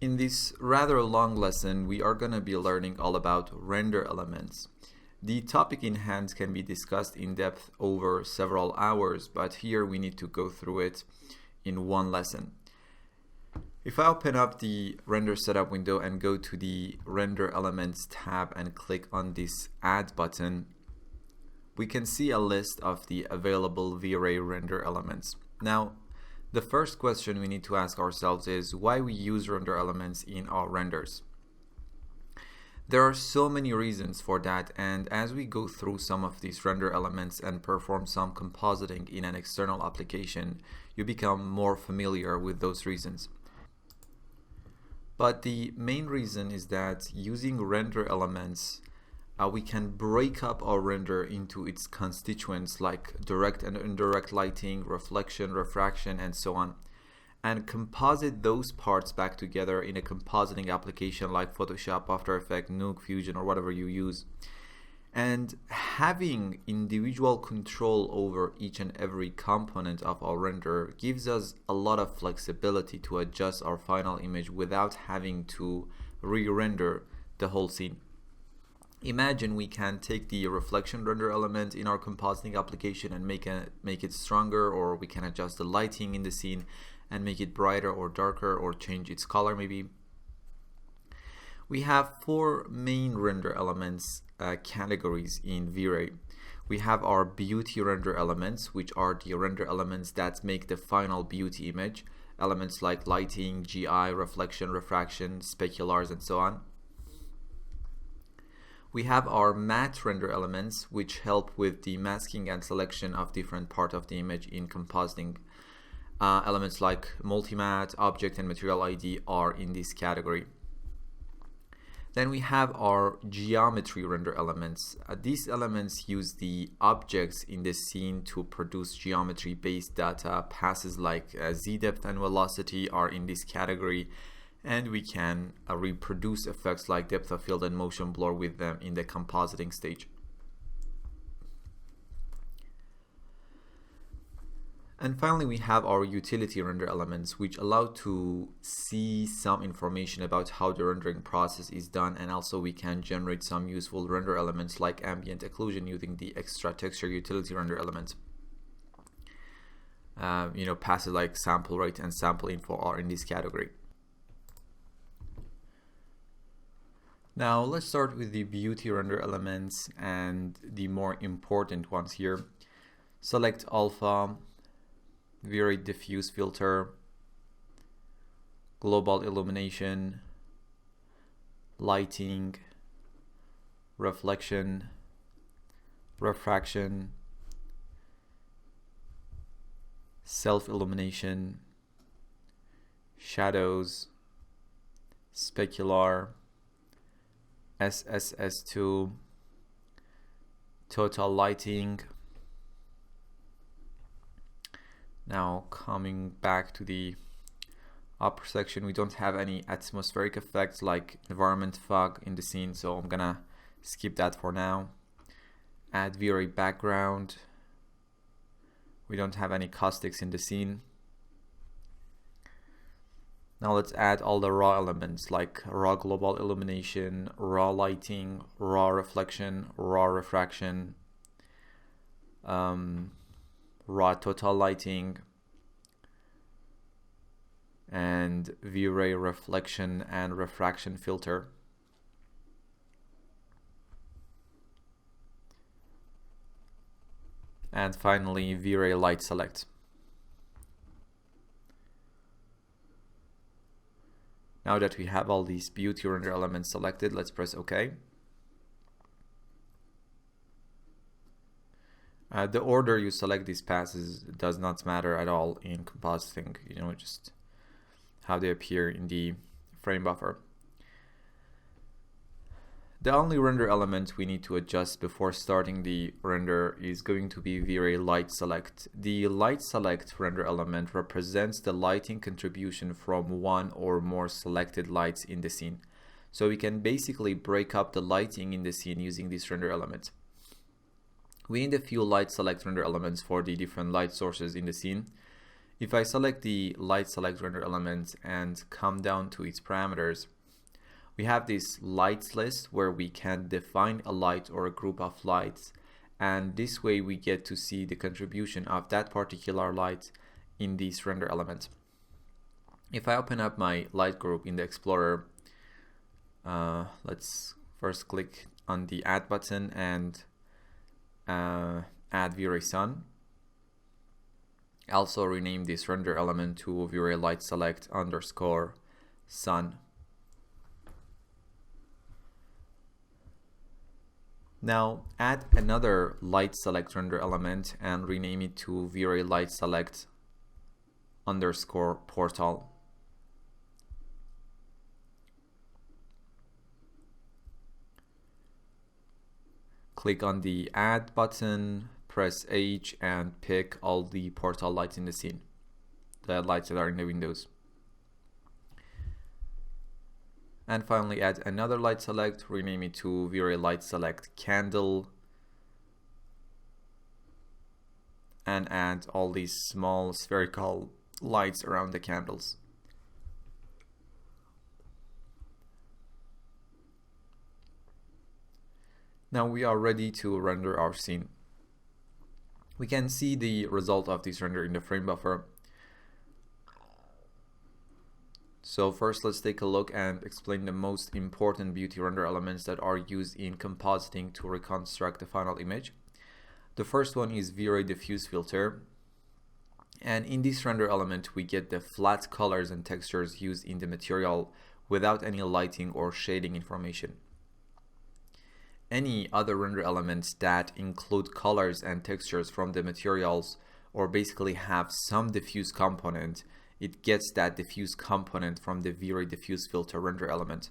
In this rather long lesson, we are going to be learning all about render elements. The topic in hand can be discussed in depth over several hours, but here we need to go through it in one lesson. If I open up the render setup window and go to the render elements tab and click on this add button, we can see a list of the available V-Ray render elements. Now, the first question we need to ask ourselves is why we use render elements in our renders. There are so many reasons for that, and as we go through some of these render elements and perform some compositing in an external application, you become more familiar with those reasons. But the main reason is that using render elements, we can break up our render into its constituents like direct and indirect lighting, reflection, refraction, and so on, and composite those parts back together in a compositing application like Photoshop, After Effects, Nuke, Fusion, or whatever you use. And having individual control over each and every component of our render gives us a lot of flexibility to adjust our final image without having to re-render the whole scene. Imagine we can take the reflection render element in our compositing application and make it stronger, or we can adjust the lighting in the scene and make it brighter or darker, or change its color maybe. We have four main render elements categories in V-Ray. We have our beauty render elements, which are the render elements that make the final beauty image. Elements like lighting, GI, reflection, refraction, speculars, and so on. We have our matte render elements, which help with the masking and selection of different parts of the image in compositing. Elements like multi-matte, object, and material ID are in this category. Then we have our geometry render elements. These elements use the objects in the scene to produce geometry-based data. Passes like z-depth and velocity are in this category, and we can reproduce effects like depth of field and motion blur with them in the compositing stage. And finally, we have our utility render elements, which allow to see some information about how the rendering process is done, and also we can generate some useful render elements like ambient occlusion using the extra texture utility render element. Passes like sample rate and sample info are in this category. Now let's start with the beauty render elements and the more important ones here. Select alpha, V-Ray diffuse filter, global illumination, lighting, reflection, refraction, self-illumination, shadows, specular, SSS2, total lighting. Now coming back to the upper section, we don't have any atmospheric effects like environment fog in the scene, so I'm gonna skip that for now. Add V-Ray background. We don't have any caustics in the scene. Now let's add all the raw elements like raw global illumination, raw lighting, raw reflection, raw refraction, raw total lighting, and V-Ray reflection and refraction filter. And finally, V-Ray light select. Now that we have all these beauty render elements selected, let's press OK. The order you select these passes does not matter at all in compositing, just how they appear in the frame buffer. The only render element we need to adjust before starting the render is going to be V-Ray light select. The light select render element represents the lighting contribution from one or more selected lights in the scene. So we can basically break up the lighting in the scene using this render element. We need a few light select render elements for the different light sources in the scene. If I select the light select render element and come down to its parameters, we have this lights list where we can define a light or a group of lights, and this way we get to see the contribution of that particular light in this render element. If I open up my light group in the Explorer, let's first click on the add button and add V-Ray Sun. Also rename this render element to V-Ray light select underscore sun. Now add another light select render element and rename it to V-Ray light select underscore portal. Click on the add button, press H, and pick all the portal lights in the scene, the lights that are in the windows. And finally add another light select, rename it to V-Ray light select candle, and add all these small spherical lights around the candles. Now we are ready to render our scene. We can see the result of this render in the frame buffer. So first let's take a look and explain the most important beauty render elements that are used in compositing to reconstruct the final image. The first one is V-Ray diffuse filter, and in this render element we get the flat colors and textures used in the material without any lighting or shading information. Any other render elements that include colors and textures from the materials, or basically have some diffuse component, it gets that diffuse component from the V-Ray diffuse filter render element.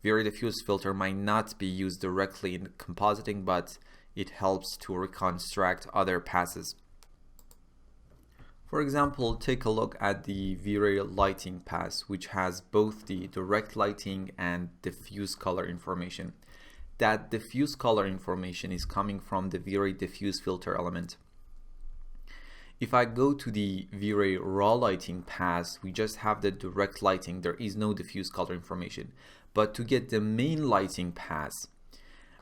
V-Ray diffuse filter might not be used directly in compositing, but it helps to reconstruct other passes. For example, take a look at the V-Ray lighting pass, which has both the direct lighting and diffuse color information. That diffuse color information is coming from the V-Ray diffuse filter element. If I go to the V-Ray raw lighting pass, we just have the direct lighting. There is no diffuse color information. But to get the main lighting pass,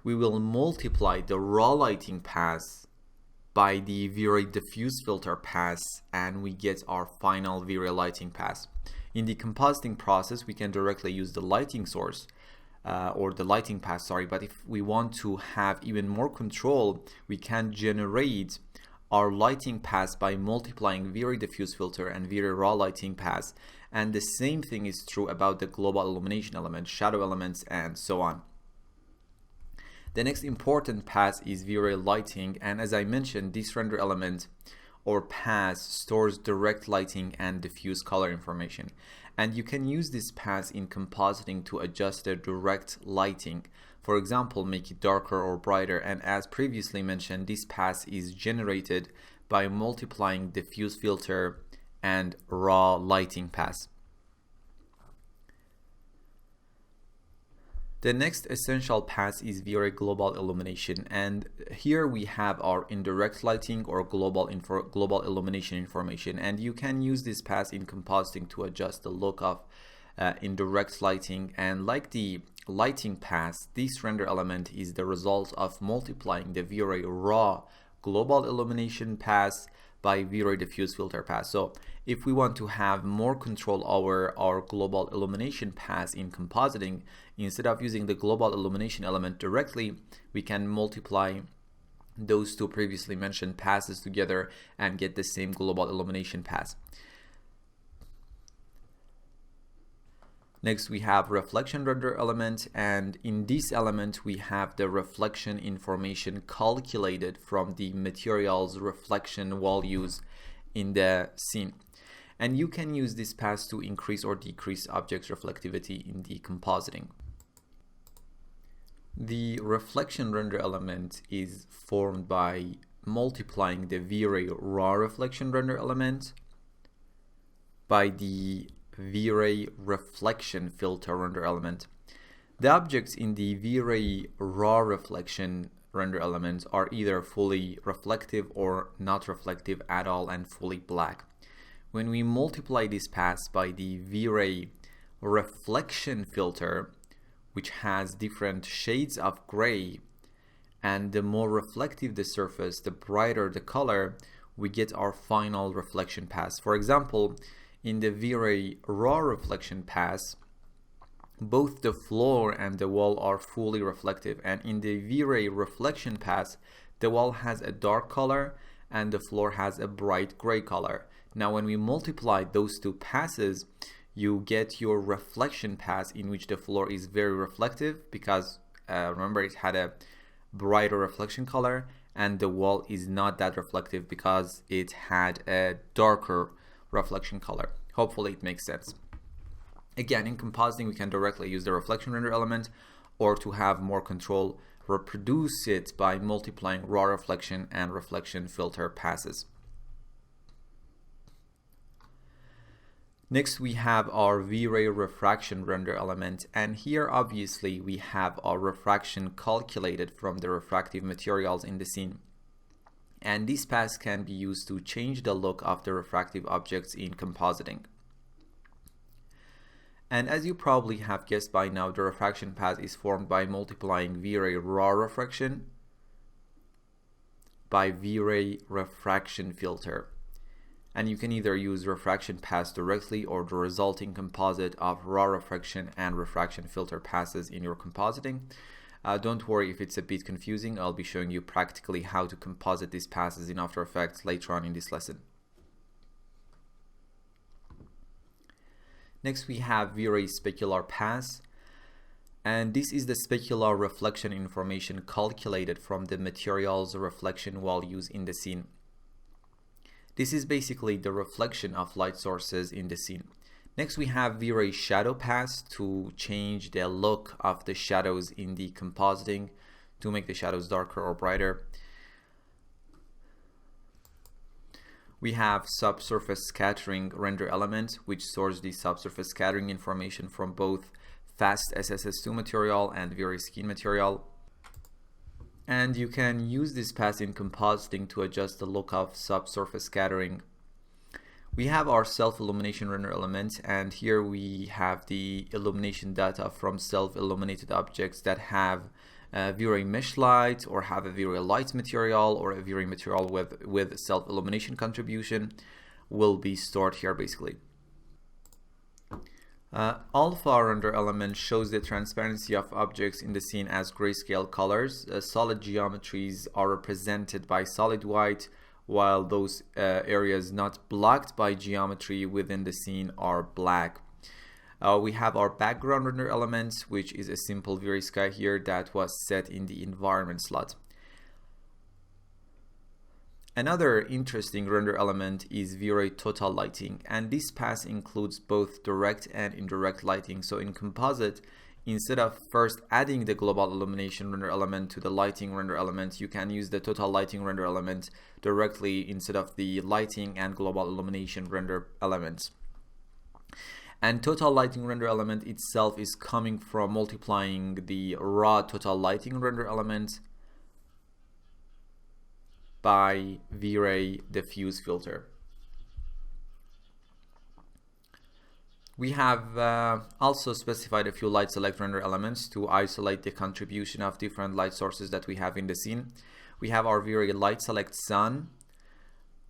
we will multiply the raw lighting pass by the V-Ray diffuse filter pass, and we get our final V-Ray lighting pass. In the compositing process, we can directly use the lighting source or the lighting pass, but if we want to have even more control, we can generate our lighting pass by multiplying V-Ray diffuse filter and V-Ray raw lighting pass, and the same thing is true about the global illumination element, shadow elements, and so on. The next important pass is V-Ray lighting, and as I mentioned, this render element or pass stores direct lighting and diffuse color information, and you can use this pass in compositing to adjust the direct lighting. For example, make it darker or brighter, and as previously mentioned, this pass is generated by multiplying diffuse filter and raw lighting pass. The next essential pass is V-Ray global illumination, and here we have our indirect lighting or global illumination information, and you can use this pass in compositing to adjust the look of indirect lighting. And like the lighting pass, this render element is the result of multiplying the V-Ray raw global illumination pass by V-Ray diffuse filter pass. So if we want to have more control over our global illumination pass in compositing, instead of using the global illumination element directly, we can multiply those two previously mentioned passes together and get the same global illumination pass. Next we have reflection render element, and in this element we have the reflection information calculated from the material's reflection values in the scene. And you can use this pass to increase or decrease object's reflectivity in the compositing. The reflection render element is formed by multiplying the V-Ray raw reflection render element by the V-Ray reflection filter render element. The objects in the V-Ray raw reflection render element are either fully reflective or not reflective at all and fully black. when we multiply this path by the V-Ray reflection filter, which has different shades of gray, and the more reflective the surface, the brighter the color, we get our final reflection path. For example, in the V-Ray raw reflection path, both the floor and the wall are fully reflective, and in the V-Ray reflection path, the wall has a dark color and the floor has a bright gray color. Now when we multiply those two passes, you get your reflection path in which the floor is very reflective because remember it had a brighter reflection color, and the wall is not that reflective because it had a darker reflection color. Hopefully it makes sense. Again, in compositing we can directly use the reflection render element, or to have more control, reproduce it by multiplying raw reflection and reflection filter passes. Next we have our V-Ray refraction render element, and here obviously we have our refraction calculated from the refractive materials in the scene. And this path can be used to change the look of the refractive objects in compositing. And as you probably have guessed by now, the refraction path is formed by multiplying V-Ray raw refraction by V-Ray refraction filter. And you can either use refraction pass directly or the resulting composite of raw refraction and refraction filter passes in your compositing. Don't worry if it's a bit confusing. I'll be showing you practically how to composite these passes in After Effects later on in this lesson. Next we have V-Ray specular pass, and this is the specular reflection information calculated from the material's reflection values in the scene. This is basically the reflection of light sources in the scene. Next we have V-Ray shadow pass to change the look of the shadows in the compositing, to make the shadows darker or brighter. We have subsurface scattering render element, which stores the subsurface scattering information from both fast SSS2 material and V-Ray skin material. And you can use this pass in compositing to adjust the look of subsurface scattering. We have our self-illumination render element, and here we have the illumination data from self-illuminated objects that have a V-Ray mesh light, or have a V-Ray light material, or a V-Ray material with self-illumination contribution will be stored here basically. Alpha render element shows the transparency of objects in the scene as grayscale colors. Solid geometries are represented by solid white, while those areas not blocked by geometry within the scene are black. We have our background render element, which is a simple V-Ray sky here that was set in the environment slot. Another interesting render element is V-Ray total lighting, and this pass includes both direct and indirect lighting. So in composite, instead of first adding the global illumination render element to the lighting render element, you can use the total lighting render element directly instead of the lighting and global illumination render elements. And total lighting render element itself is coming from multiplying the raw total lighting render element by V-Ray diffuse filter. We have also specified a few light select render elements to isolate the contribution of different light sources that we have in the scene. We have our V-Ray light select sun,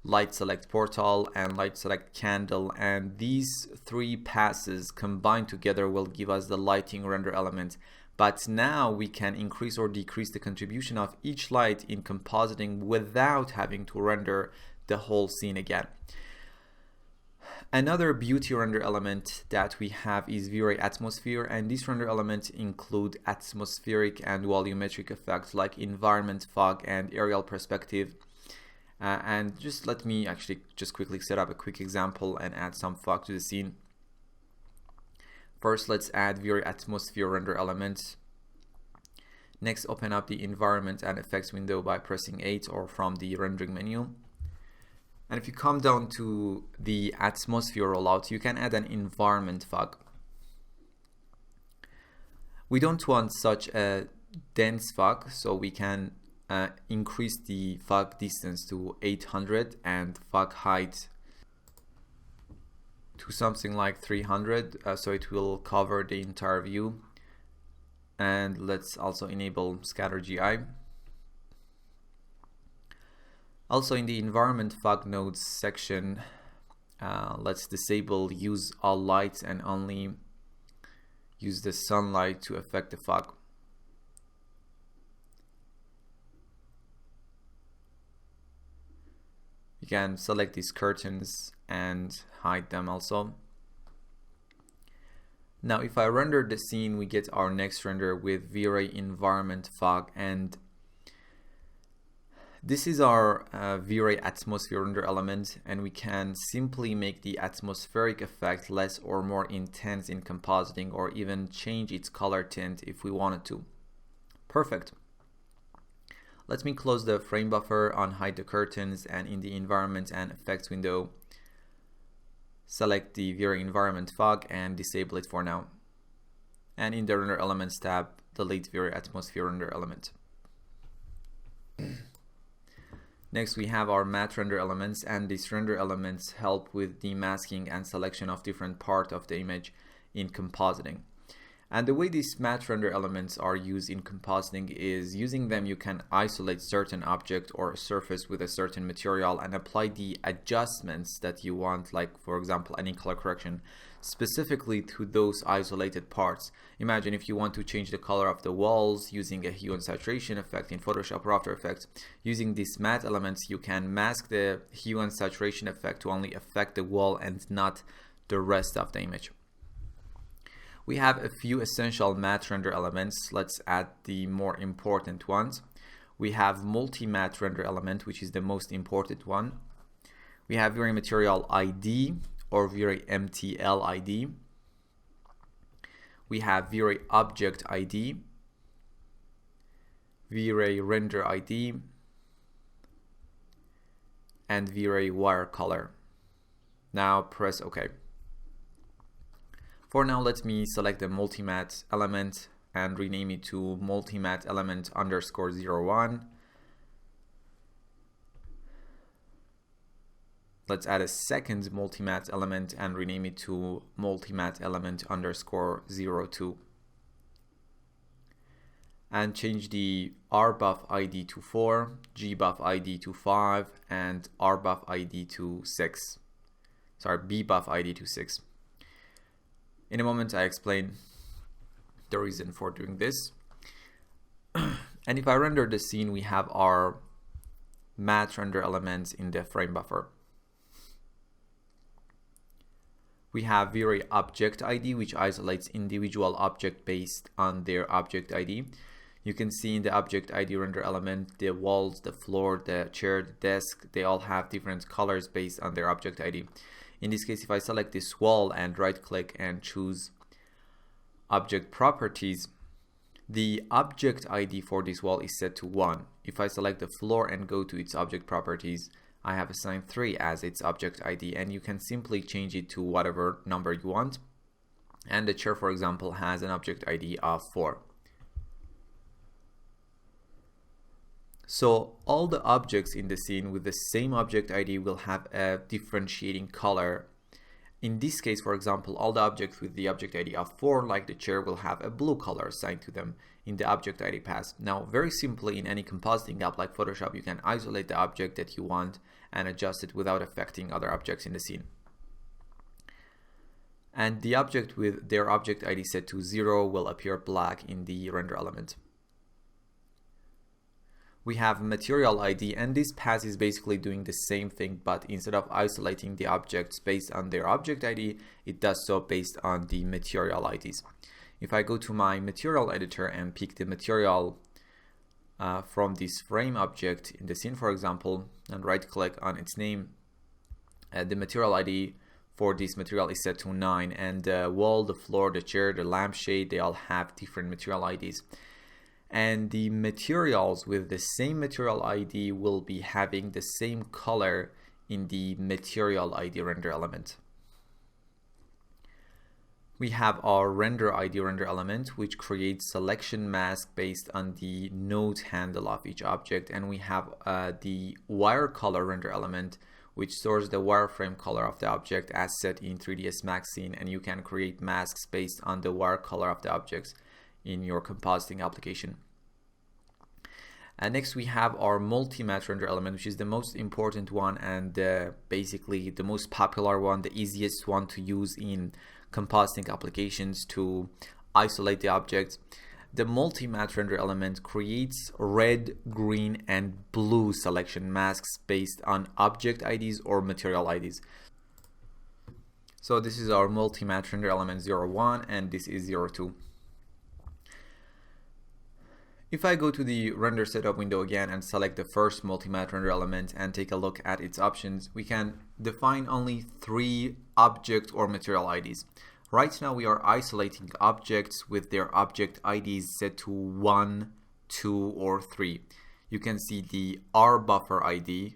light select portal, and light select candle, and these three passes combined together will give us the lighting render element. But now we can increase or decrease the contribution of each light in compositing without having to render the whole scene again. Another beauty render element that we have is V-Ray atmosphere, and these render elements include atmospheric and volumetric effects like environment, fog, and aerial perspective. And just let me actually just quickly set up a quick example and add some fog to the scene. First, let's add V-Ray atmosphere render element. Next, open up the environment and effects window by pressing 8 or from the rendering menu. And if you come down to the atmosphere rollout, you can add an environment fog. We don't want such a dense fog, so we can increase the fog distance to 800 and fog height to something like 300, so it will cover the entire view. And let's also enable scatter GI. Also in the environment fog nodes section, let's disable use all lights and only use the sunlight to affect the fog. You can select these curtains and hide them also. Now if I render the scene, we get our next render with V-Ray environment fog, and this is our V-Ray atmosphere render element, and we can simply make the atmospheric effect less or more intense in compositing, or even change its color tint if we wanted to. Perfect. Let me close the frame buffer, unhide the curtains, and in the environment and effects window, select the V-Ray environment fog and disable it for now. And in the render elements tab, delete V-Ray atmosphere render element. Next we have our matte render elements, and these render elements help with demasking and selection of different parts of the image in compositing. And the way these matte render elements are used in compositing is, using them you can isolate certain object or surface with a certain material and apply the adjustments that you want, like for example any color correction, specifically to those isolated parts. Imagine if you want to change the color of the walls using a hue and saturation effect in Photoshop or After Effects. Using these matte elements you can mask the hue and saturation effect to only affect the wall and not the rest of the image. We have a few essential matte render elements. Let's add the more important ones. We have multi-matte render element, which is the most important one. We have V-Ray material ID or V-Ray MTL ID. We have V-Ray object ID, V-Ray render ID, and V-Ray wire color. Now press OK. For now, let me select the multi-matte element and rename it to multi-matte element underscore 01. Let's add a second multi-matte element and rename it to multi-matte element underscore 02. And change the RBuff ID to 4, GBuff ID to 5, and RBuff ID to 6. Sorry, BBuff ID to 6. In a moment I explain the reason for doing this. And if I render the scene, we have our matte render elements in the frame buffer. We have V-Ray object ID, which isolates individual object based on their object ID. You can see in the object ID render element, the walls, the floor, the chair, the desk, they all have different colors based on their object ID. In this case, if I select this wall and right click and choose object properties, the object ID for this wall is set to 1. If I select the floor and go to its object properties, I have assigned 3 as its object ID, and you can simply change it to whatever number you want. And the chair, for example, has an object ID of 4. So all the objects in the scene with the same object ID will have a differentiating color. In this case, for example, all the objects with the object ID of 4, like the chair, will have a blue color assigned to them in the object ID path. Now, very simply, in any compositing app like Photoshop, you can isolate the object that you want and adjust it without affecting other objects in the scene. And the object with their object ID set to 0 will appear black in the render element. We have material ID, and this path is basically doing the same thing, but instead of isolating the objects based on their object ID, it does so based on the material IDs. If I go to my material editor and pick the material from this frame object in the scene, for example, and right click on its name, the material ID for this material is set to 9, and the wall, the floor, the chair, the lampshade, they all have different material IDs. And the materials with the same material ID will be having the same color in the material ID render element. We have our render ID render element, which creates selection mask based on the node handle of each object, and we have the wire color render element, which stores the wireframe color of the object as set in 3ds Max Scene, and you can create masks based on the wire color of the objects in your compositing application. And next we have our multi-matte render element, which is the most important one and basically the most popular one, the easiest one to use in compositing applications to isolate the object. The multi-matte render element creates red, green, and blue selection masks based on object IDs or material IDs. So this is our multi-matte render element 01 and this is 02. If I go to the render setup window again and select the first multi-matte render element and take a look at its options, we can define only 3 object or material IDs. Right now we are isolating objects with their object IDs set to 1, 2, or 3. You can see the R buffer ID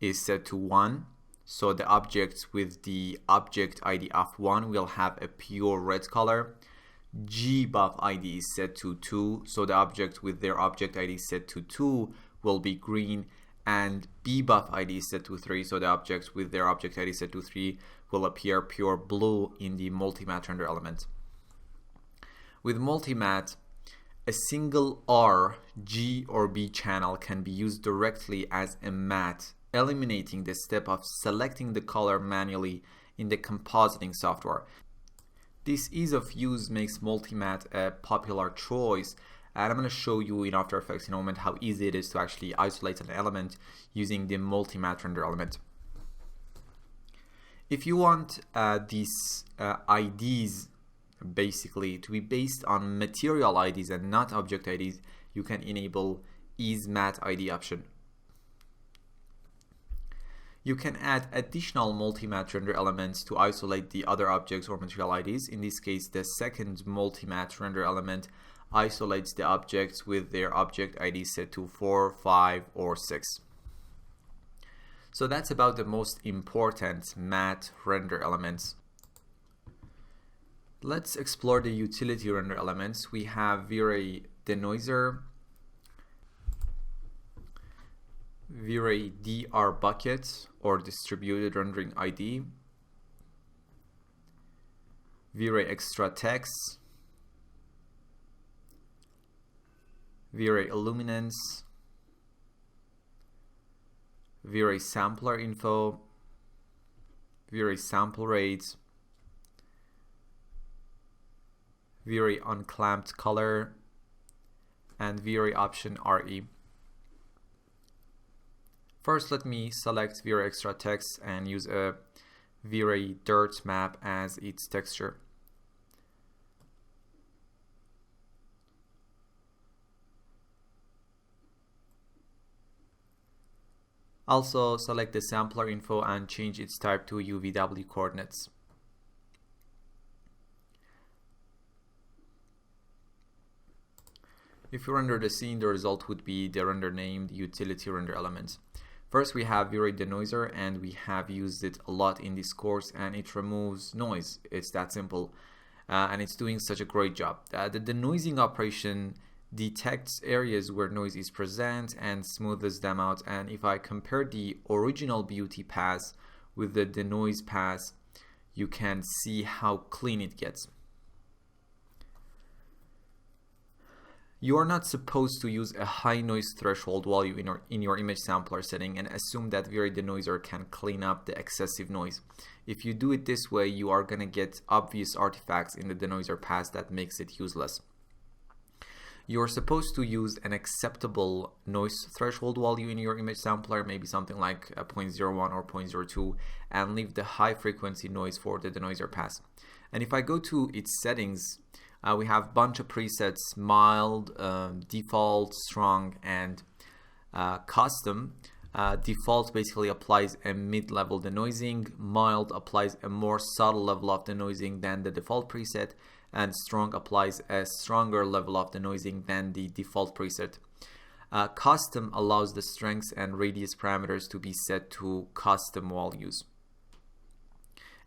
is set to 1, so the objects with the object ID of 1 will have a pure red color. G buff ID is set to 2, so the object with their object ID set to 2 will be green, and B buff ID is set to 3, so the objects with their object ID set to 3 will appear pure blue in the multi-matte render element. With multi-matte, a single R, G, or B channel can be used directly as a matte, eliminating the step of selecting the color manually in the compositing software. This ease of use makes multi-matte a popular choice, and I'm going to show you in After Effects in a moment how easy it is to actually isolate an element using the multi-matte render element. If you want these IDs basically to be based on material IDs and not object IDs, you can enable Ease Matte ID option. You can add additional multi-matte render elements to isolate the other objects or material IDs. In this case, the second multi-matte render element isolates the objects with their object ID set to 4, 5, or 6. So that's about the most important matte render elements. Let's explore the utility render elements. We have V-Ray denoiser, V-Ray DR bucket or distributed rendering ID, V-Ray extra text, V-Ray illuminance, V-Ray sampler info, V-Ray sample rate, V-Ray unclamped color, and V-Ray option RE. First, let me select V-Ray extra text and use a V-Ray dirt map as its texture. Also select the sampler info and change its type to UVW coordinates. If you render the scene, the result would be the render named utility render element. First, we have V-Ray denoiser, and we have used it a lot in this course, and it removes noise. It's that simple, and it's doing such a great job. The denoising operation detects areas where noise is present and smoothes them out. And if I compare the original beauty pass with the denoise pass, you can see how clean it gets. You are not supposed to use a high noise threshold while you're in your image sampler setting and assume that V-Ray denoiser can clean up the excessive noise. If you do it this way, you are going to get obvious artifacts in the denoiser pass that makes it useless. You're supposed to use an acceptable noise threshold while you're in your image sampler, maybe something like a 0.01 or 0.02, and leave the high frequency noise for the denoiser pass. And if I go to its settings, we have a bunch of presets: mild, default, strong, and custom. Default basically applies a mid-level denoising, mild applies a more subtle level of denoising than the default preset, and strong applies a stronger level of denoising than the default preset. Custom allows the strengths and radius parameters to be set to custom values.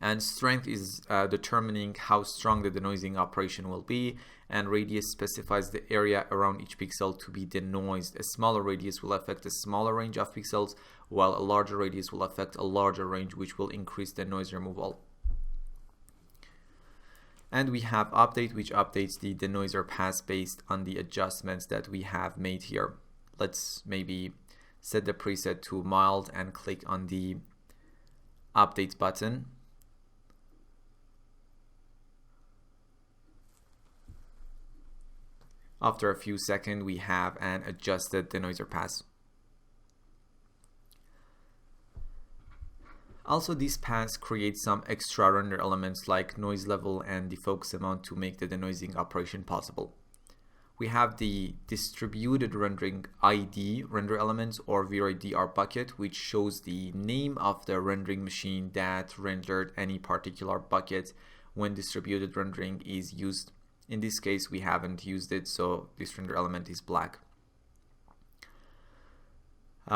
And strength is determining how strong the denoising operation will be, and radius specifies the area around each pixel to be denoised. A smaller radius will affect a smaller range of pixels, while a larger radius will affect a larger range, which will increase the noise removal. And we have update, which updates the denoiser pass based on the adjustments that we have made here. Let's maybe set the preset to mild and click on the update button. After a few seconds, we have an adjusted denoiser pass. Also, this pass creates some extra render elements like noise level and the focus amount to make the denoising operation possible. We have the distributed rendering ID render elements, or VRDR bucket, which shows the name of the rendering machine that rendered any particular bucket when distributed rendering is used. In this case, we haven't used it, so this render element is black.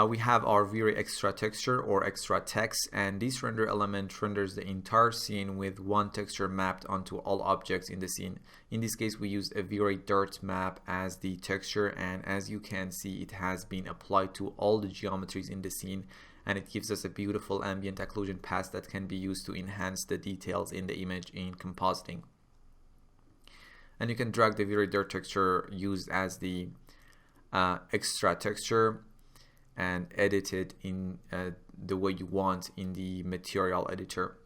We have our very extra texture or extra text, and this render element renders the entire scene with one texture mapped onto all objects in the scene. In this case, we used a very dirt map as the texture, and as you can see, it has been applied to all the geometries in the scene, and it gives us a beautiful ambient occlusion path that can be used to enhance the details in the image in compositing. And you can drag the very dirt texture used as the extra texture and edit it in the way you want in the material editor.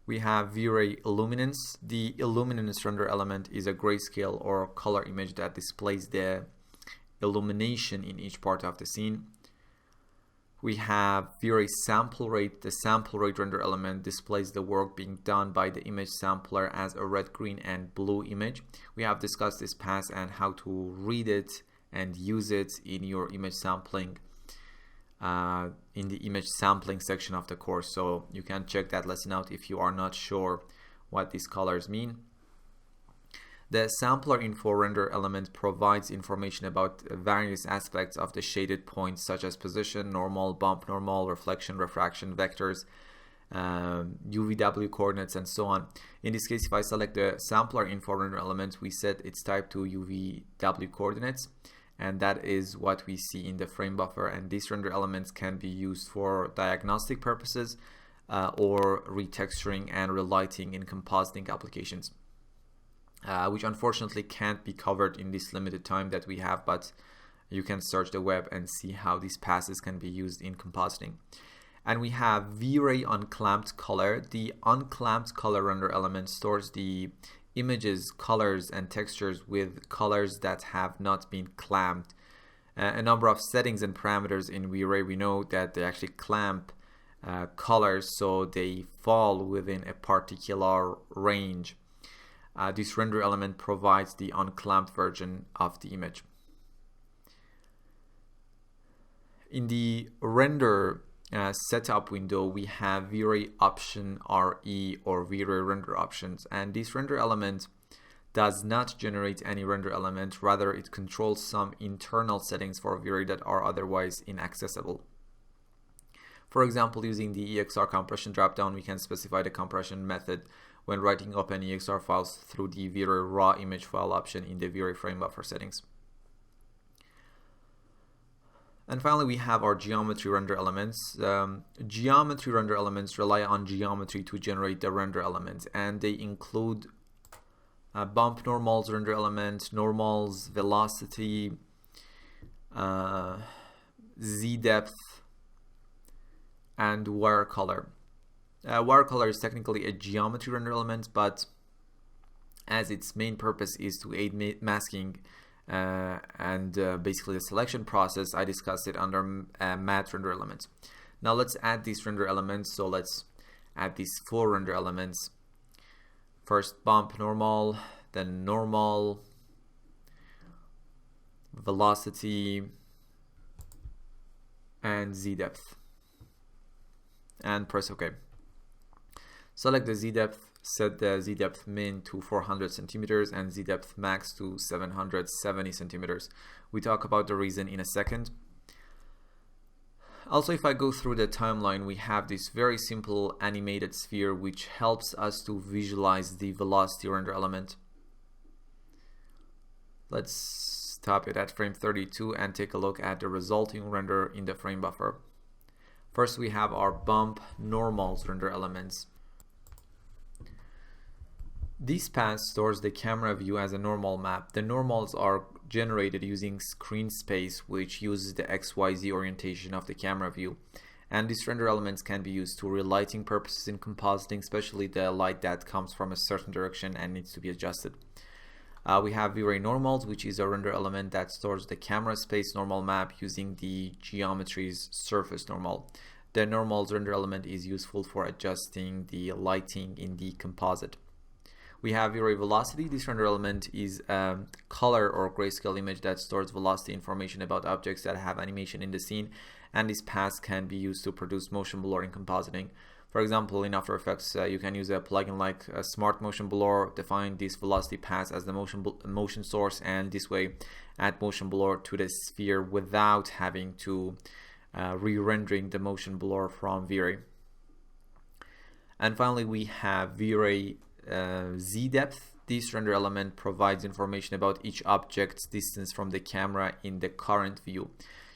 We have V-Ray Illuminance. The Illuminance render element is a grayscale or color image that displays the illumination in each part of the scene. We have V-Ray Sample Rate. The sample rate render element displays the work being done by the image sampler as a red, green, and blue image. We have discussed this pass and how to read it and use it in your image sampling in the image sampling section of the course. So you can check that lesson out if you are not sure what these colors mean. The sampler info render element provides information about various aspects of the shaded points, such as position, normal, bump normal, reflection, refraction, vectors, UVW coordinates, and so on. In this case, if I select the sampler info render element, we set its type to UVW coordinates, and that is what we see in the frame buffer. And these render elements can be used for diagnostic purposes or retexturing and relighting in compositing applications. Which unfortunately can't be covered in this limited time that we have, but you can search the web and see how these passes can be used in compositing. And we have V-Ray Unclamped Color. The unclamped color render element stores the images, colors, and textures with colors that have not been clamped. A number of settings and parameters in V-Ray, we know that they actually clamp colors so they fall within a particular range. This render element provides the unclamped version of the image. In the render setup window, we have V-Ray option RE or V-Ray render options, and this render element does not generate any render element, rather it controls some internal settings for V-Ray that are otherwise inaccessible. For example, using the EXR compression dropdown, we can specify the compression method when writing open EXR files through the V-Ray raw image file option in the V-Ray frame buffer settings. And finally, we have our geometry render elements. Geometry render elements rely on geometry to generate the render elements, and they include bump normals render element, normals, velocity, Z depth, and wire color. Wire color is technically a geometry render element, but as its main purpose is to aid masking and basically the selection process, I discussed it under matte render elements. Now let's add these render elements. So let's add these 4 render elements. First bump normal, then normal, velocity, and Z depth. And press OK. Select the Z depth, set the Z depth min to 400 centimeters and Z depth max to 770 centimeters. We talk about the reason in a second. Also, if I go through the timeline, we have this very simple animated sphere which helps us to visualize the velocity render element. Let's stop it at frame 32 and take a look at the resulting render in the frame buffer. First, we have our bump normals render elements. This path stores the camera view as a normal map. The normals are generated using screen space, which uses the XYZ orientation of the camera view. And these render elements can be used to relighting purposes in compositing, especially the light that comes from a certain direction and needs to be adjusted. We have V-Ray normals, which is a render element that stores the camera space normal map using the geometry's surface normal. The normals render element is useful for adjusting the lighting in the composite. We have V-Ray velocity. This render element is a color or grayscale image that stores velocity information about objects that have animation in the scene, and these paths can be used to produce motion blur in compositing. For example, in After Effects, you can use a plugin like a Smart Motion Blur, define this velocity path as the motion source, and this way add motion blur to the sphere without having to re-rendering the motion blur from V-Ray. And finally, we have V-Ray Z depth. This render element provides information about each object's distance from the camera in the current view.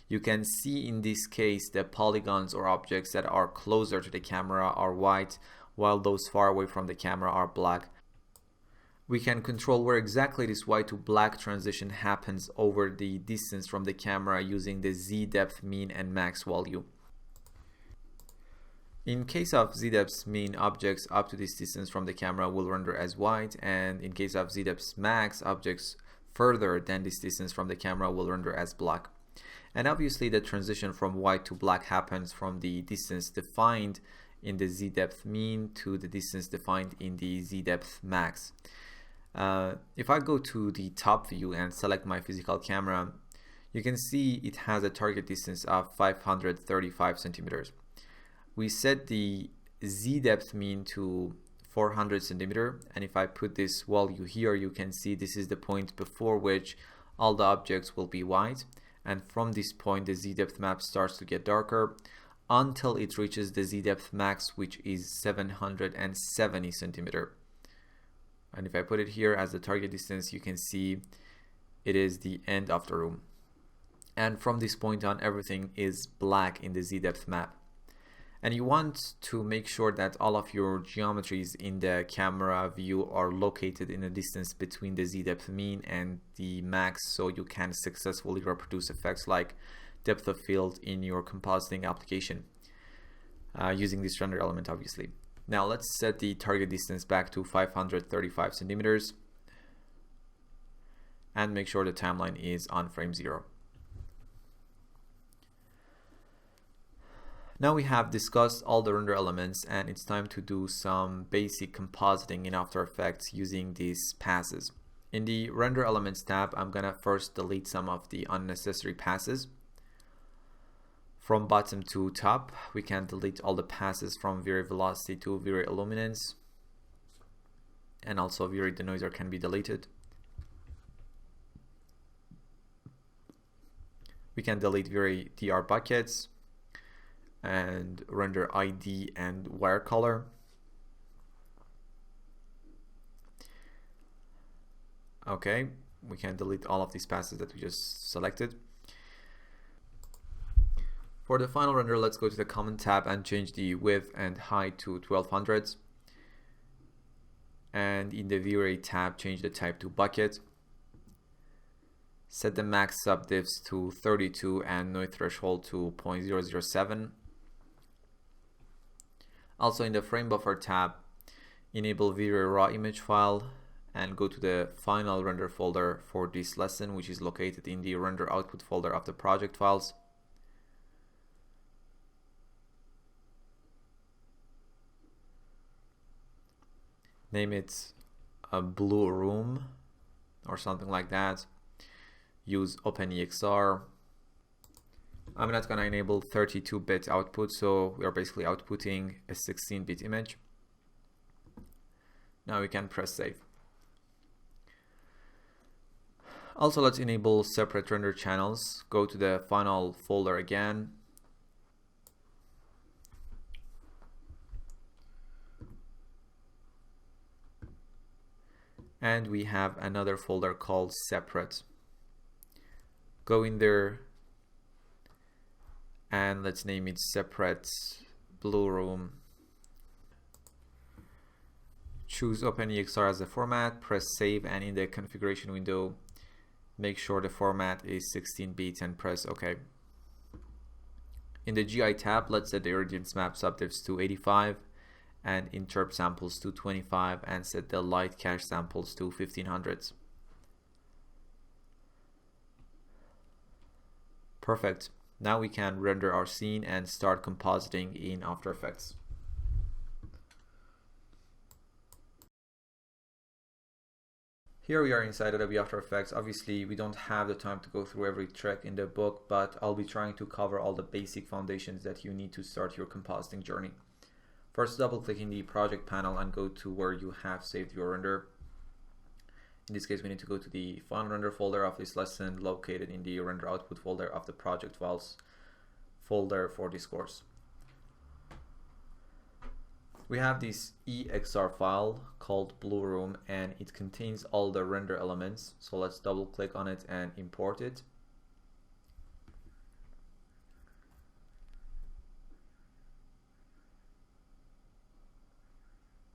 You can see in this case the polygons or objects that are closer to the camera are white, while those far away from the camera are black. We can control where exactly this white to black transition happens over the distance from the camera using the Z depth mean and max value. In case of Z depth mean, objects up to this distance from the camera will render as white, and in case of Z depth max, objects further than this distance from the camera will render as black. And obviously the transition from white to black happens from the distance defined in the Z depth mean to the distance defined in the Z depth max. If I go to the top view and select my physical camera, you can see it has a target distance of 535 centimeters. We set the Z depth mean to 400 centimeter, and if I put this value here, you can see this is the point before which all the objects will be white, and from this point the Z depth map starts to get darker until it reaches the Z depth max, which is 770 centimeter. And if I put it here as the target distance, you can see it is the end of the room, and from this point on everything is black in the Z depth map. And you want to make sure that all of your geometries in the camera view are located in a distance between the Z depth mean and the max, so you can successfully reproduce effects like depth of field in your compositing application using this render element, obviously. Now let's set the target distance back to 535 centimeters and make sure the timeline is on frame 0. Now we have discussed all the render elements, and it's time to do some basic compositing in After Effects using these passes. In the Render Elements tab, I'm gonna first delete some of the unnecessary passes. From bottom to top, we can delete all the passes from V-Ray Velocity to V-Ray Illuminance, and also V-Ray Denoiser can be deleted. We can delete V-Ray DR buckets and render ID and wire color. Okay, we can delete all of these passes that we just selected. For the final render, let's go to the Common tab and change the width and height to 1200s. And in the V-Ray tab, change the type to bucket. Set the max subdivs to 32 and noise threshold to 0.007. Also in the Frame Buffer tab, enable V-Ray raw image file and go to the final render folder for this lesson, which is located in the render output folder of the project files. Name it a blue room or something like that. Use OpenEXR. I'm not going to enable 32-bit output, so we are basically outputting a 16-bit image. Now we can press save. Also, let's enable separate render channels. Go to the final folder again. And we have another folder called separate. Go in there and let's name it separate blue room. Choose OpenEXR as a format, press save, and in the configuration window, make sure the format is 16 bits and press OK. In the GI tab, let's set the irradiance map subdepths to 85 and interp samples to 25 and set the light cache samples to 1500. Perfect. Now we can render our scene and start compositing in After Effects. Here we are inside Adobe After Effects. Obviously, we don't have the time to go through every trick in the book, but I'll be trying to cover all the basic foundations that you need to start your compositing journey. First, double-click in the project panel and go to where you have saved your render. In this case, we need to go to the final render folder of this lesson located in the render output folder of the project files folder for this course. We have this EXR file called Blue Room and it contains all the render elements. So let's double click on it and import it.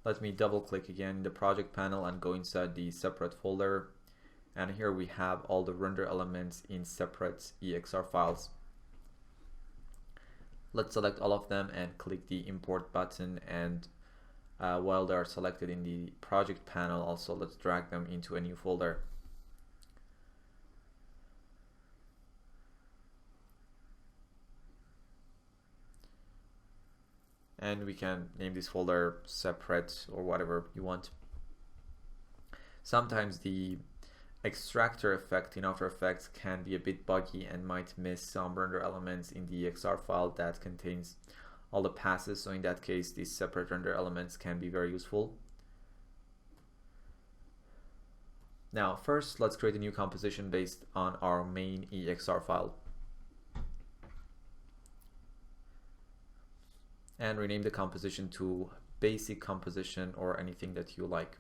Let me double click again in the project panel and go inside the separate folder. And here we have all the render elements in separate EXR files. Let's select all of them and click the import button, and while they are selected in the project panel, also let's drag them into a new folder. And we can name this folder separate or whatever you want. Sometimes the extractor effect in After Effects can be a bit buggy and might miss some render elements in the EXR file that contains all the passes. So in that case, these separate render elements can be very useful. Now, first, let's create a new composition based on our main EXR file. And rename the composition to basic composition or anything that you like.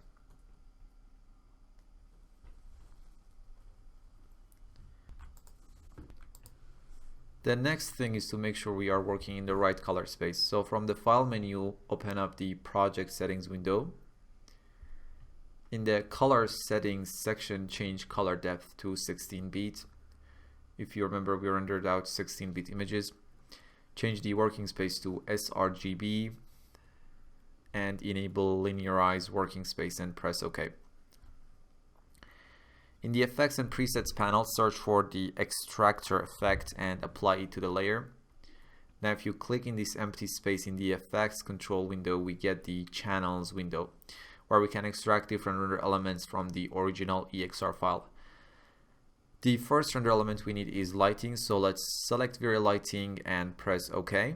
The next thing is to make sure we are working in the right color space. So from the file menu, open up the project settings window. In the color settings section, change color depth to 16 bit. If you remember, we rendered out 16-bit images. Change the working space to sRGB and enable linearize working space and press OK. In the effects and presets panel, search for the extractor effect and apply it to the layer. Now if you click in this empty space in the effects control window, we get the channels window where we can extract different render elements from the original EXR file. The first render element we need is lighting, so let's select V-Ray lighting and press OK.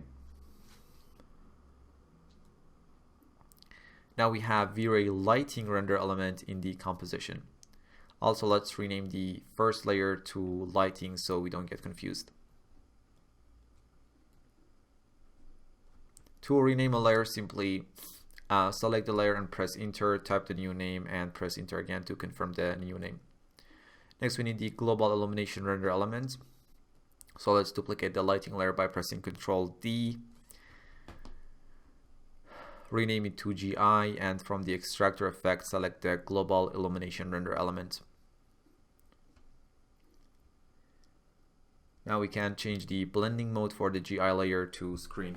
Now we have V-Ray lighting render element in the composition. Also, let's rename the first layer to lighting so we don't get confused. To rename a layer, simply select the layer and press enter, type the new name and press enter again to confirm the new name. Next, we need the global illumination render element. So let's duplicate the lighting layer by pressing Ctrl D. Rename it to GI, and from the extractor effect, select the global illumination render element. Now we can change the blending mode for the GI layer to screen.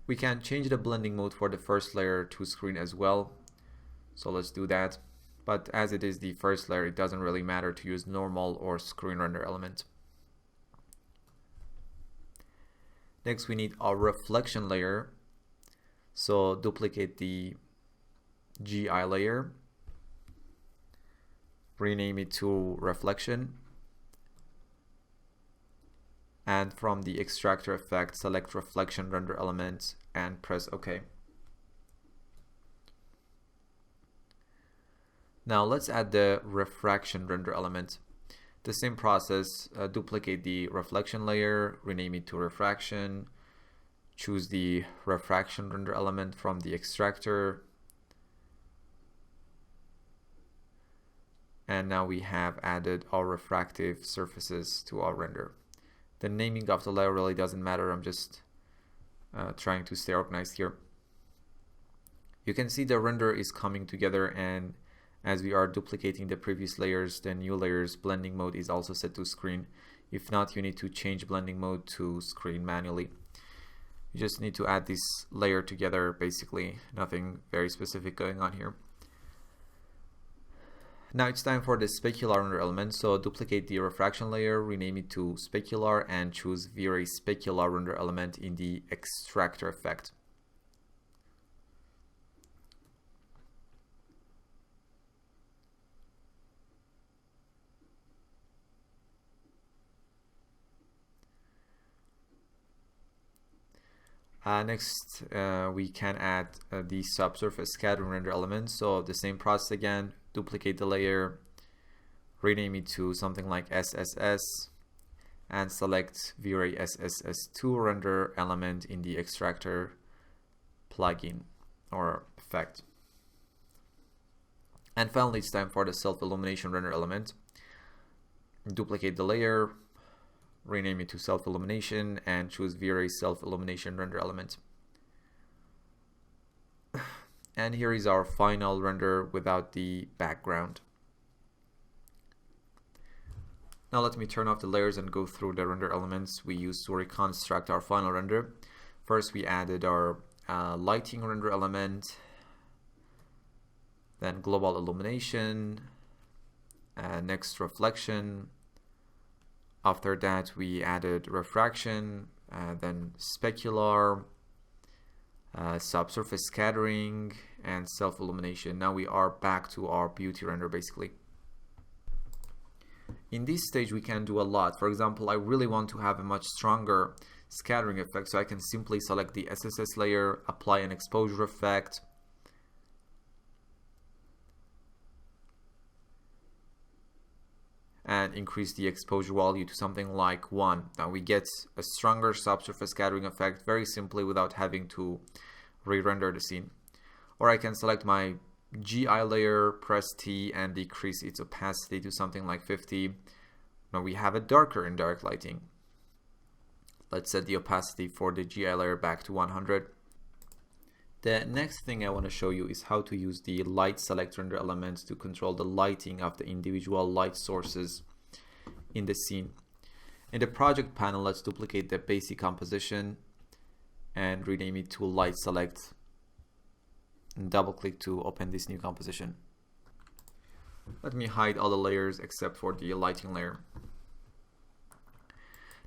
We can change the blending mode for the first layer to screen as well. So let's do that. But as it is the first layer, it doesn't really matter to use normal or screen render element. Next, we need our reflection layer. So duplicate the GI layer, rename it to reflection, And from the extractor effect, select reflection render element and press OK. Now let's add the refraction render element. The same process, duplicate the reflection layer, rename it to refraction, choose the refraction render element from the extractor, and now we have added our refractive surfaces to our render. The naming of the layer really doesn't matter, I'm just trying to stay organized here. You can see the render is coming together, and as we are duplicating the previous layers, the new layer's blending mode is also set to screen. If not, you need to change blending mode to screen manually. You just need to add this layer together, basically. Nothing very specific going on here. Now it's time for the specular render element, so duplicate the refraction layer, rename it to specular, and choose V-Ray specular render element in the extractor effect. Next, we can add the subsurface scattering render element. So the same process again, duplicate the layer, rename it to something like SSS, and select V-Ray SSS2 render element in the extractor plugin or effect. And finally, it's time for the self-illumination render element. Duplicate the layer, rename it to self-illumination, and choose V-Ray self-illumination render element. And here is our final render without the background. Now let me turn off the layers and go through the render elements we used to reconstruct our final render. First, we added our lighting render element, then global illumination, next reflection. After that, we added refraction, then specular, subsurface scattering, and self-illumination. Now we are back to our beauty render basically. In this stage, we can do a lot. For example, I really want to have a much stronger scattering effect, so I can simply select the SSS layer, apply an exposure effect, and increase the exposure value to something like 1. Now we get a stronger subsurface scattering effect very simply without having to re-render the scene. Or I can select my GI layer, press T, and decrease its opacity to something like 50. Now we have a darker indirect lighting. Let's set the opacity for the GI layer back to 100. The next thing I want to show you is how to use the light select render elements to control the lighting of the individual light sources in the scene. In the project panel, let's duplicate the basic composition and rename it to light select, and double click to open this new composition. Let me hide all the layers except for the lighting layer.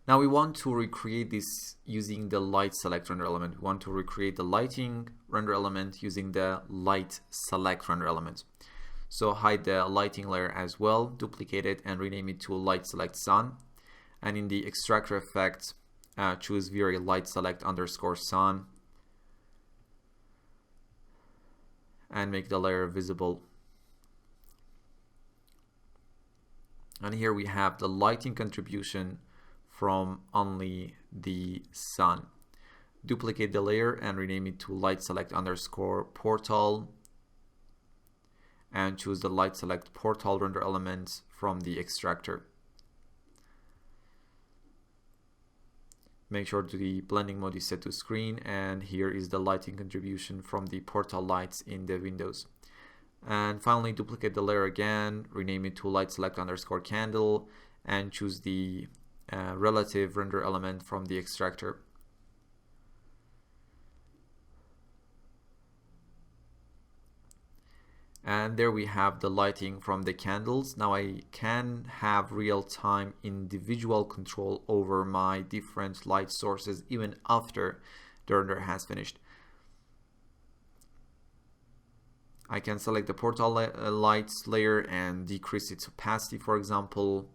Now we want to recreate this using the light select render element. We want to recreate the lighting render element using the light select render element. So hide the lighting layer as well, duplicate it, and rename it to light select sun. And in the extractor effect, choose V-Ray light select underscore sun and make the layer visible. And here we have the lighting contribution from only the sun. Duplicate the layer and rename it to light select underscore portal, and choose the light select portal render element from the extractor. Make sure the blending mode is set to screen, and here is the lighting contribution from the portal lights in the windows. And finally, duplicate the layer again, rename it to light select underscore candle, and choose the relative render element from the extractor. And there we have the lighting from the candles. Now I can have real-time individual control over my different light sources even after the render has finished. I can select the portal lights layer and decrease its opacity, for example,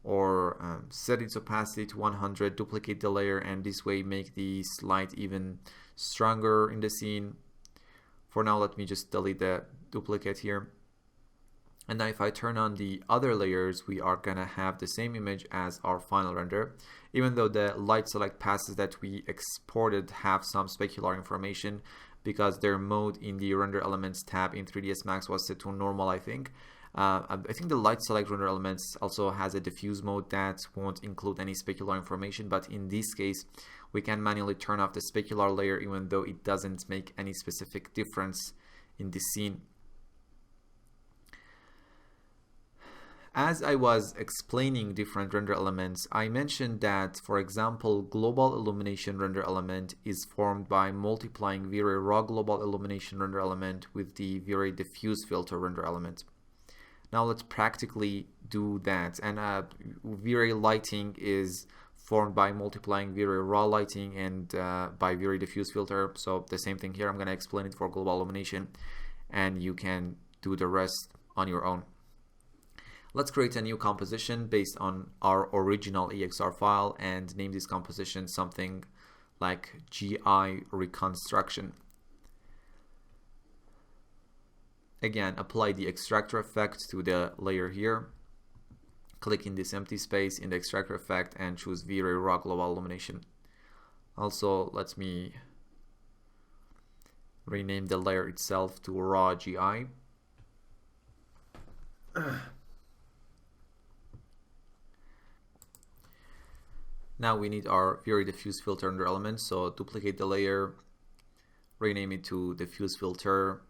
or set its opacity to 100, duplicate the layer, and this way make the light even stronger in the scene. For now, let me just delete the duplicate here. And now if I turn on the other layers, we are gonna have the same image as our final render, even though the light select passes that we exported have some specular information because their mode in the render elements tab in 3ds Max was set to normal, I think. I think the light select render elements also has a diffuse mode that won't include any specular information, but in this case we can manually turn off the specular layer even though it doesn't make any specific difference in the scene. As I was explaining different render elements, I mentioned that, for example, global illumination render element is formed by multiplying V-Ray raw global illumination render element with the V-Ray diffuse filter render element. Now let's practically do that. And V-Ray lighting is formed by multiplying V-Ray raw lighting and by V-Ray diffuse filter. So the same thing here. I'm going to explain it for global illumination, and you can do the rest on your own. Let's create a new composition based on our original EXR file and name this composition something like GI reconstruction. Again, apply the extractor effect to the layer here. Click in this empty space in the extractor effect and choose V-Ray raw global illumination. Also, let me rename the layer itself to raw GI. Now we need our V-Ray diffuse filter under element, so duplicate the layer, rename it to diffuse filter.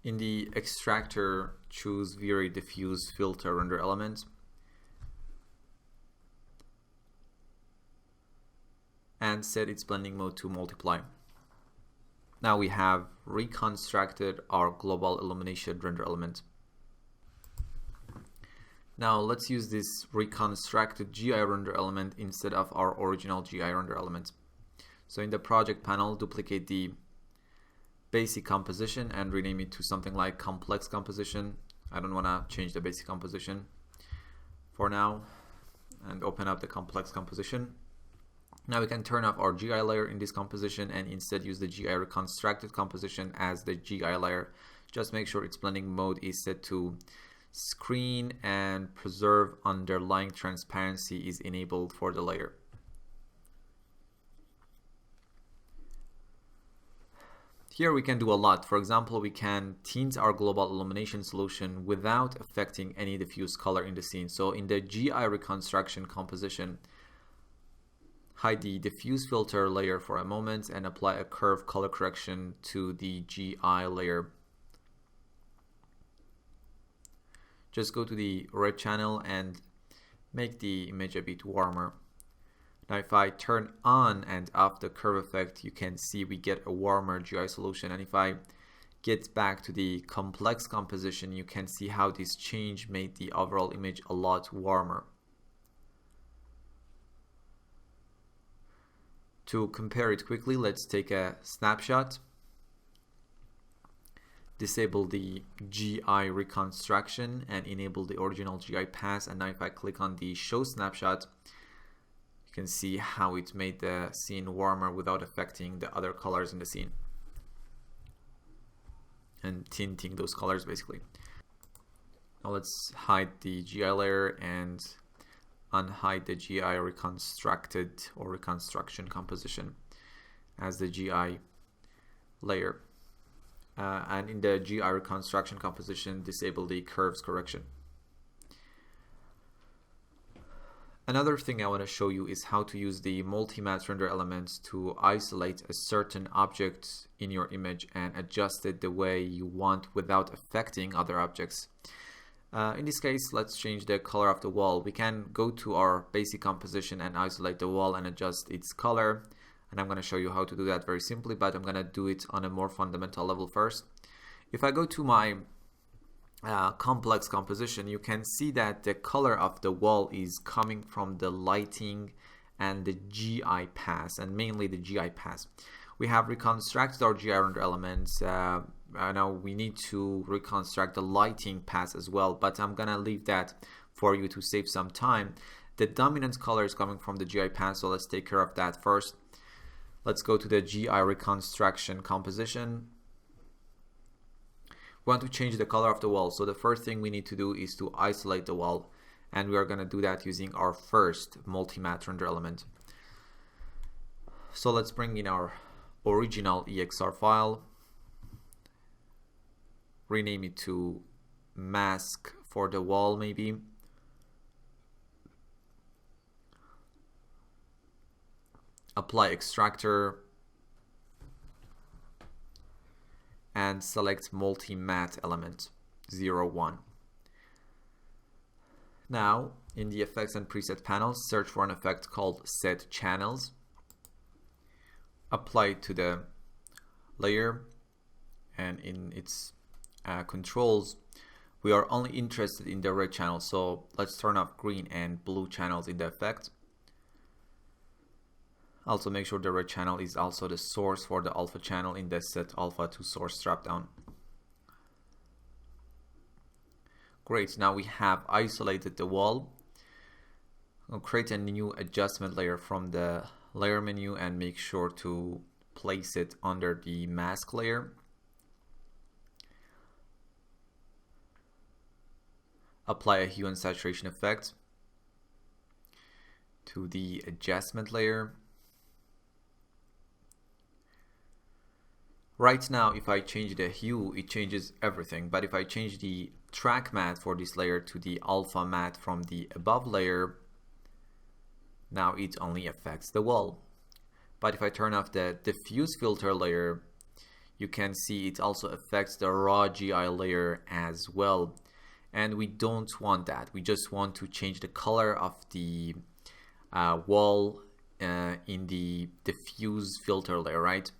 In the extractor, choose V-Ray diffuse filter under element. And set its blending mode to multiply. Now we have reconstructed our global illumination render element. Now let's use this reconstructed GI render element instead of our original GI render element. So in the project panel, duplicate the basic composition and rename it to something like complex composition. I don't want to change the basic composition for now, and open up the complex composition. Now we can turn off our GI layer in this composition and instead use the GI reconstructed composition as the GI layer. Just make sure its blending mode is set to screen and preserve underlying transparency is enabled for the layer. Here we can do a lot. For example, we can tint our global illumination solution without affecting any diffuse color in the scene. So in the GI reconstruction composition, hide the diffuse filter layer for a moment and apply a curve color correction to the GI layer. Just go to the red channel and make the image a bit warmer. Now if I turn on and off the curve effect, you can see we get a warmer GI solution. And if I get back to the complex composition, you can see how this change made the overall image a lot warmer. To compare it quickly, let's take a snapshot. Disable the GI reconstruction and enable the original GI pass. And now if I click on the show snapshot, you can see how it made the scene warmer without affecting the other colors in the scene and tinting those colors basically. Now let's hide the GI layer and unhide the GI reconstructed or reconstruction composition as the GI layer. And in the GI reconstruction composition, disable the curves correction. Another thing I want to show you is how to use the multi-matte render elements to isolate a certain object in your image and adjust it the way you want without affecting other objects. In this case, let's change the color of the wall. We can go to our basic composition and isolate the wall and adjust its color. And I'm going to show you how to do that very simply, but I'm going to do it on a more fundamental level first. If I go to my complex composition, you can see that the color of the wall is coming from the lighting and the GI pass, and mainly the GI pass. We have reconstructed our GI render elements now we need to reconstruct the lighting path as well, but I'm gonna leave that for you to save some time. The dominant color is coming from the GI path, so let's take care of that first. Let's go to the GI reconstruction composition. We want to change the color of the wall, so the first thing we need to do is to isolate the wall, and we are going to do that using our first multi-matte render element. So let's bring in our original EXR file, rename it to mask for the wall maybe, apply extractor, and select multi-matte element 01. Now in the effects and preset panels, search for an effect called set channels, apply it to the layer, and in its controls we are only interested in the red channel, so let's turn off green and blue channels in the effect. Also make sure the red channel is also the source for the alpha channel in the set alpha to source dropdown. Great, now we have isolated the wall. We'll create a new adjustment layer from the layer menu and make sure to place it under the mask layer. Apply a hue and saturation effect to the adjustment layer. Right now, if I change the hue, it changes everything, but if I change the track matte for this layer to the alpha matte from the above layer, now it only affects the wall. But if I turn off the diffuse filter layer, you can see it also affects the raw GI layer as well, and we don't want that. We just want to change the color of the wall in the diffuse filter layer, right?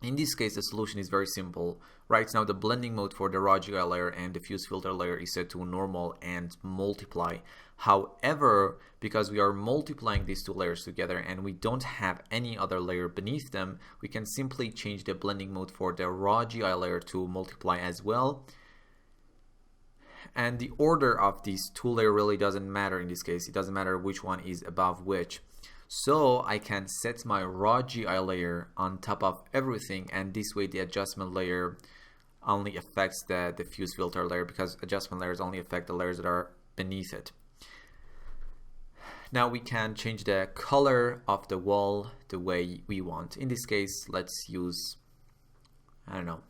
In this case, the solution is very simple. Right now, the blending mode for the raw GI layer and diffuse filter layer is set to normal and multiply. However, because we are multiplying these two layers together and we don't have any other layer beneath them, we can simply change the blending mode for the raw GI layer to multiply as well. And the order of these two layers really doesn't matter in this case. It doesn't matter which one is above which. So I can set my raw GI layer on top of everything, and this way the adjustment layer only affects the diffuse filter layer, because adjustment layers only affect the layers that are beneath it. Now we can change the color of the wall the way we want. In this case, let's use, I don't know,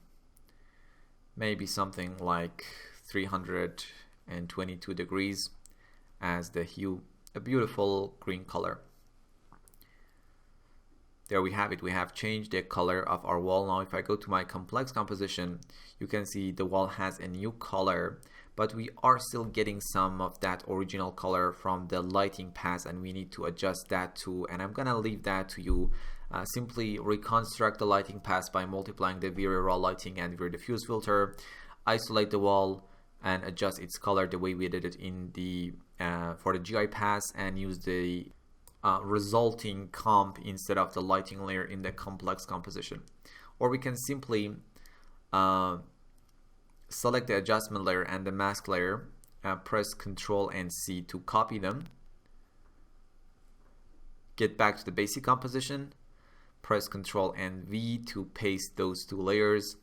maybe something like 322 degrees as the hue, a beautiful green color. There we have it. We have changed the color of our wall. Now if I go to my complex composition, you can see the wall has a new color, but we are still getting some of that original color from the lighting path, and we need to adjust that too, and I'm gonna leave that to you. Simply reconstruct the lighting path by multiplying the very raw lighting and very diffuse filter, isolate the wall and adjust its color the way we did it in the for the GI path, and use the resulting comp instead of the lighting layer in the complex composition. Or we can simply select the adjustment layer and the mask layer, press Ctrl and C to copy them, get back to the basic composition, press Ctrl and V to paste those two layers,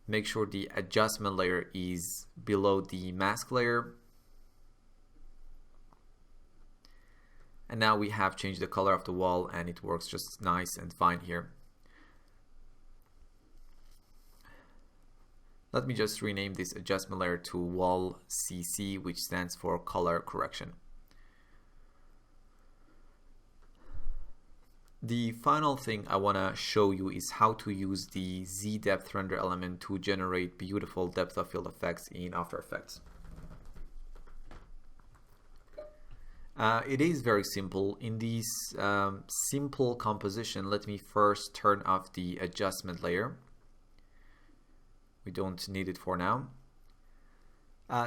make sure the adjustment layer is below the mask layer. And now we have changed the color of the wall, and it works just nice and fine here. Let me just rename this adjustment layer to wall CC, which stands for color correction. The final thing I want to show you is how to use the Z depth render element to generate beautiful depth of field effects in After Effects. It is very simple. In this simple composition, let me first turn off the adjustment layer. We don't need it for now.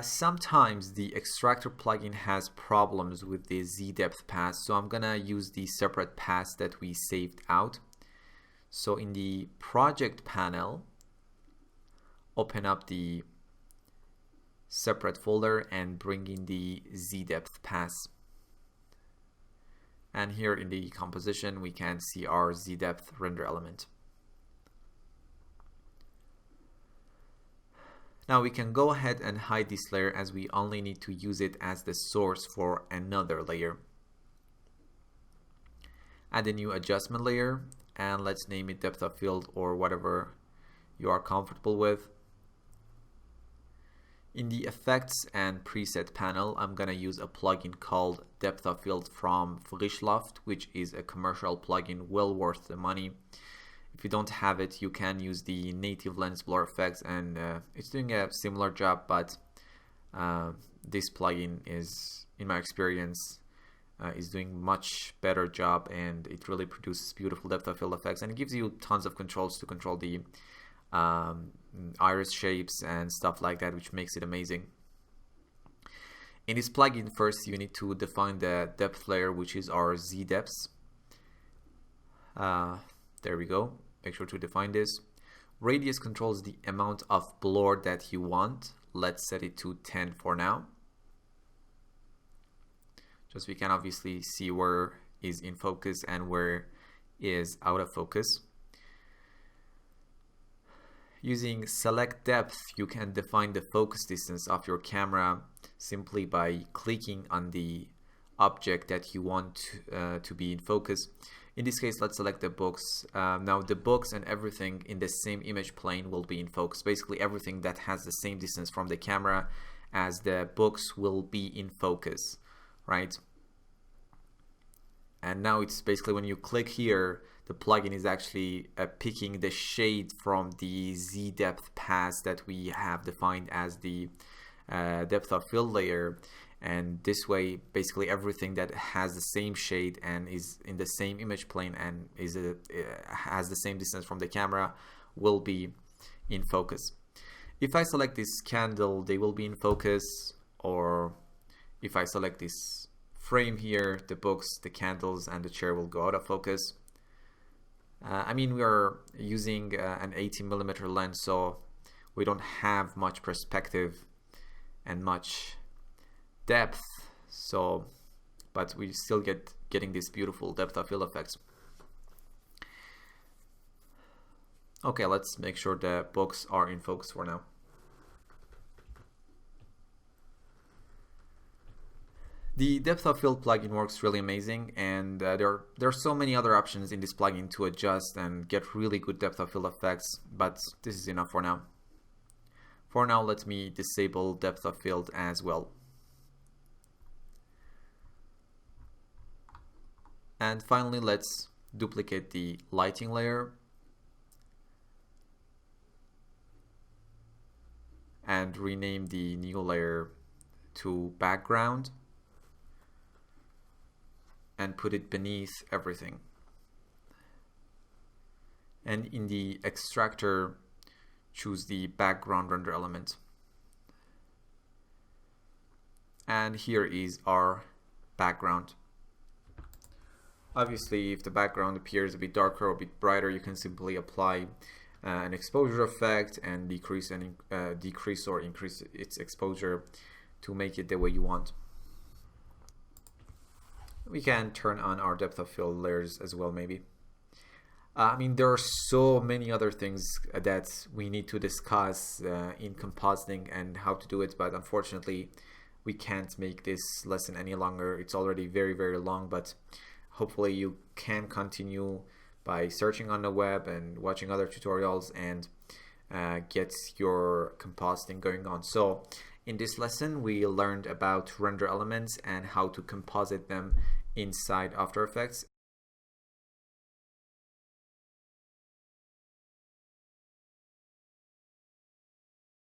Sometimes the extractor plugin has problems with the Z depth path, so I'm gonna use the separate path that we saved out. So in the project panel, open up the separate folder and bring in the Z depth pass. And here in the composition, we can see our Z depth render element. Now we can go ahead and hide this layer, as we only need to use it as the source for another layer. Add a new adjustment layer, and let's name it depth of field or whatever you are comfortable with. In the effects and preset panel, I'm gonna use a plugin called depth of field from Frischluft, which is a commercial plugin well worth the money. If you don't have it, you can use the native lens blur effects, and it's doing a similar job, but this plugin is, in my experience, is doing much better job, and it really produces beautiful depth of field effects, and it gives you tons of controls to control the iris shapes and stuff like that, which makes it amazing. In this plugin, first you need to define the depth layer, which is our Z depths. There we go. Make sure to define this. Radius controls the amount of blur that you want. Let's set it to 10 for now. Just so we can obviously see where is in focus and where is out of focus. Using select depth, you can define the focus distance of your camera simply by clicking on the object that you want to be in focus. In this case, let's select the books. Now the books and everything in the same image plane will be in focus. Basically everything that has the same distance from the camera as the books will be in focus, right? And now it's basically when you click here, the plugin is actually picking the shade from the Z depth pass that we have defined as the depth of field layer. And this way, basically everything that has the same shade and is in the same image plane and has the same distance from the camera will be in focus. If I select this candle, they will be in focus, or if I select this frame here, the books, the candles, and the chair will go out of focus. I mean, we are using an 18mm lens, so we don't have much perspective and much depth, so but we still getting this beautiful depth of field effects. Okay, let's make sure the books are in focus for now. The depth of field plugin works really amazing, and there are so many other options in this plugin to adjust and get really good depth of field effects, but this is enough for now. For now, let me disable depth of field as well. And finally, let's duplicate the lighting layer and rename the new layer to background and put it beneath everything. And in the extractor, choose the background render element. And here is our background. Obviously, if the background appears a bit darker or a bit brighter, you can simply apply an exposure effect and decrease or increase its exposure to make it the way you want. We can turn on our depth of field layers as well, maybe. I mean, there are so many other things that we need to discuss in compositing and how to do it, but unfortunately, we can't make this lesson any longer. It's already very, very long, but hopefully you can continue by searching on the web and watching other tutorials and get your compositing going on. So in this lesson, we learned about render elements and how to composite them inside After Effects.